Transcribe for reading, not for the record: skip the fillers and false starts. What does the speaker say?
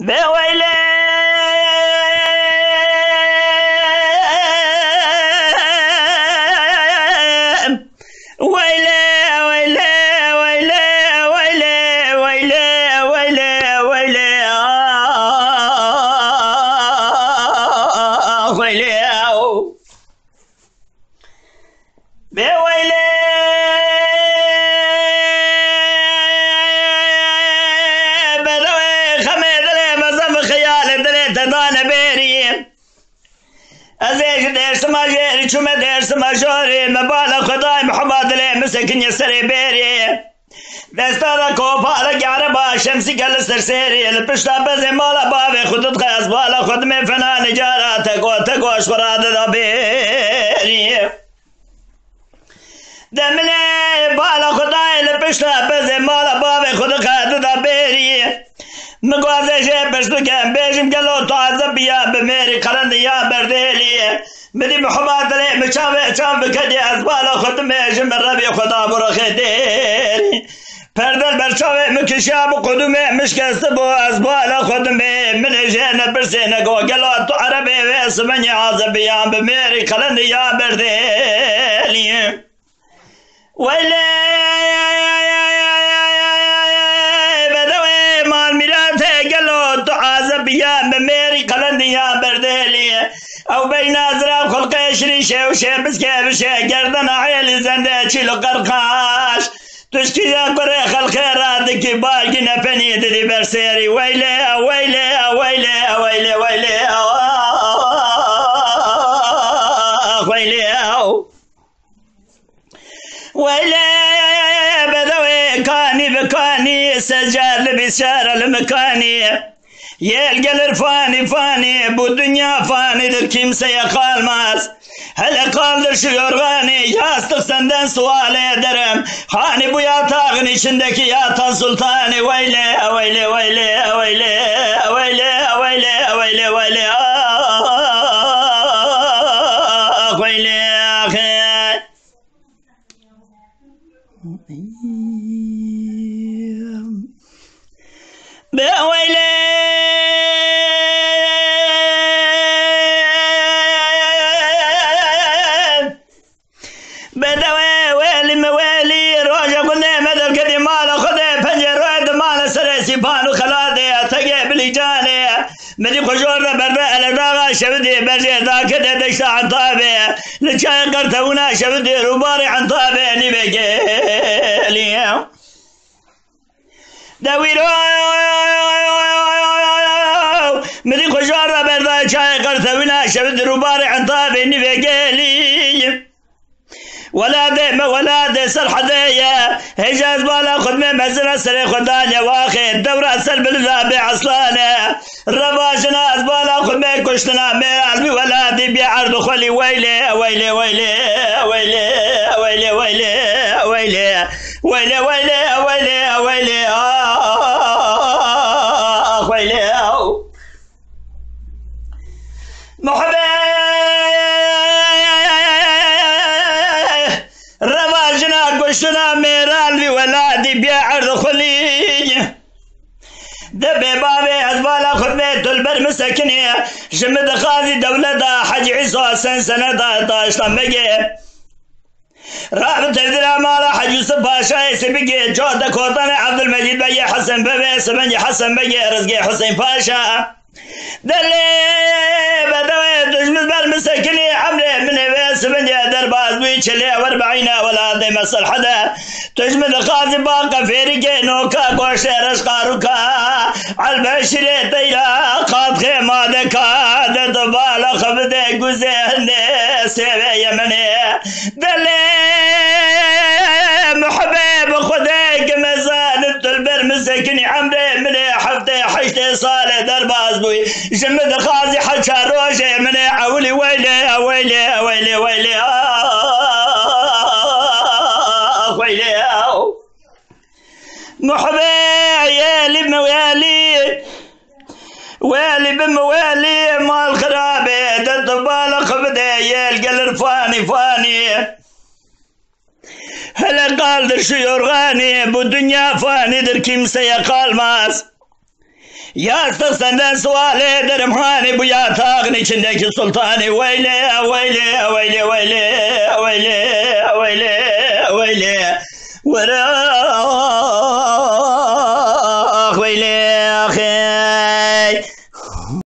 به ویله چوم درس مجاری مبالا خدای محمد لی مسکن یسری بیری دستا کوپالا گاره با شمسی گل سرسری لپشتا بزی مالا باوی خودت خیز بالا خود می فنا نجارا تگوش براد دا بیری دمنی بالا خدای لپشتا بزی مالا باوی خود خیز دا بیری مگوازش بشتو کم بیشم گلو تازه بیا بمیری قرند یا بردیلی مدی محمد لی مچاوه چام بکدی از بالا خود میشم ربی خدا برخی دیری پردل برچاوه مکشیاب قدومه مشکست بو از بالا خود می منجه نبرسی نگو گلو تو عربی ویس منی عازبیان بمیری قرند یا بردیلی ویلی بميري قلنديا برديلي او بين ازرق خلق شريشه وشيبس كيفشه قردنا عيل زنده شيل قرقاش تشكي يا بري خلق رادك باقي نفني دي برسيري ويلي ويلي ويلي ويلي ويلي ويلي ويلي بدوي كاني بكاني سجاد بشار المكاني يلقى فاني فاني بو دنيا فاني در kimse kalmaz hele kaldır şu yorganı yastık senden sual ederim hani bu yatağın içindeki yatan sultanı veyle veyle veyle veyle veyle veyle veyle veyle veyle be veyle بدوي ويلي مويلي روجا قلنا مدر كدي مالا خذي فنجر ويد مالا سرسي بانو خلادي تقي بلجاني مدي خجورنا بربع الراغا شبدي برجي ذاك دشتا عن طابي لجاي قرتونا شبدي رباري عن طابي نبقي دويرو مدي خجورنا بربع جاي قرتونا شبدي رباري عن طابي نبقي ولاد سرح ذيا هجاز بالا خدمة مزنا سري خدانيا واخد دورة سلب الذابي عصلانة رباشنا بالا خدمة كشتنا مي ولادي بيعرض خلي ويلي ويلي ويلي ويلي ويلي ويلي ويلي ويلي ويلي ويلي ويلي ويلي محبي رواجنا قشنا ميرال في ولادي بيعرض خلي دبي بابي أزبالا خدمت البر مسكني جمد خازي دولة حج عيسى سنة داشتان بقي رابط تبديل مالا حج يوسف باشا سبقي جودة كوطاني عبد المجيد بقي حسن بابي سبنجي حسن بقي رزقي حسين باشا دلي بدوي تجمد بالمسكني عمري من بيس بني درباز بيشلي و40 ولاد مسل حدا تجمد خازي باقة فيريكي نوكا قوشي رشقاروكا عالبشري تيلا قاد خيما دكا دتبالا خبدي قزين سيبي يمني دلي محبيب خديك مزان التلبر مسكني عمري من حفتي حشتي صالي درباز بوي جمد خازي حشا روشي من عولي ويلي ويلي ويلي ويلي ويلي محبي يالي موالي ويلي بموالي مال خرابي دتبالا خبدي يلقى الرفاني فاني هلا قال در شو يرغاني بو دنيا فاني در كيمسا يقال ماس Yastık senden sual ederim hani bu yatağın içindeki sultanı. Veyle veyle veyle veyle veyle veyle veyle.